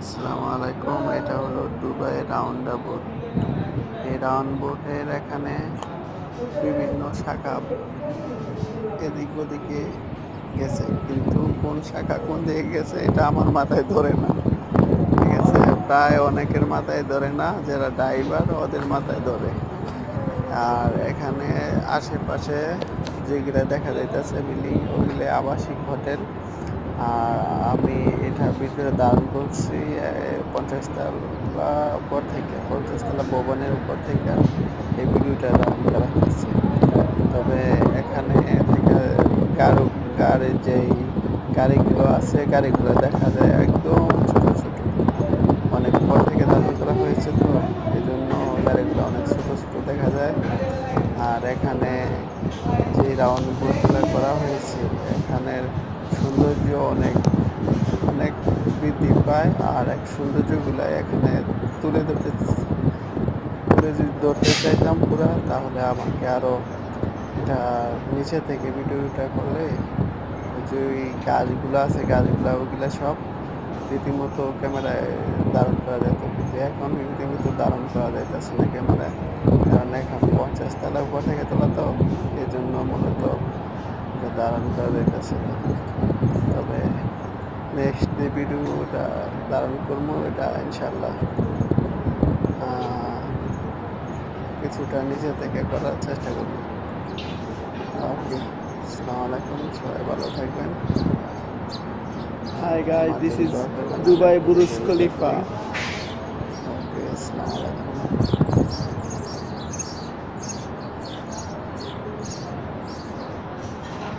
আসসালামু আলাইকুম। এটা হলো দুবাই রাউন্ডাবোট। এই রাউন্ডাবোটের এখানে বিভিন্ন শাখা এদিক ওদিকে গেছে, কিন্তু কোন শাখা কোন দিকে গেছে এটা আমার মাথায় ধরে না। ঠিক আছে, প্রায় অনেকের মাথায় ধরে না, যারা ড্রাইভার ওদের মাথায় ধরে। আর এখানে আশেপাশে যেগুলা দেখা যাইতেছে বিল্ডিং, ওগুলো আবাসিক হোটেল। আর আমি এটার ভিতরে দাঁড়ান করছি 50 তলা উপর থেকে, 50 তলা ভবনের উপর থেকে এই ভিডিওটা দাঁড়ান করা হয়েছে। তবে এখানে থেকে গাড়ির যেই গাড়িগুলো আছে, গাড়িগুলো দেখা যায় একদম ছোট ছোট, অনেক উপর থেকে দাঁড়ান করা হয়েছে, তো এই জন্য গাড়িগুলো অনেক ছোট ছোট দেখা যায়। আর এখানে যে রাউন্ড বোটগুলো করা হয়েছে, এখানের সৌন্দর্য অনেক অনেক বৃদ্ধি পায়। আর এক সৌন্দর্যগুলো এখানে তুলে ধরতে তুলে যদি ধরতে চাইতাম পুরা, তাহলে আমাকে আরও এটা নিচে থেকে ভিডিওটা করলে যে ওই গাছগুলো আছে, গাছগুলো ওগুলো সব রীতিমতো ক্যামেরায় ধারণ করা যেত, কিন্তু এখন রীতিমতো ধারণ করা যাইতেছে না ক্যামেরায়, কারণ এখন 50 তলা উপর থেকে তোলা, তো এই জন্য মূলত এটা ধারণ করা যাইতেছে না। তবে নেক্সট যে ভিডিওটা ধারণ করবো, এটা ইনশাল্লাহ কিছুটা নিচে থেকে করার চেষ্টা করব। ওকে, আসসালামু আলাইকুম, সবাই ভালো থাকবেন। Hi guys, আমার this জন্য is দোয়া করবেন, আমি Dubai একটু Burj বেশি বেশি Khalifa.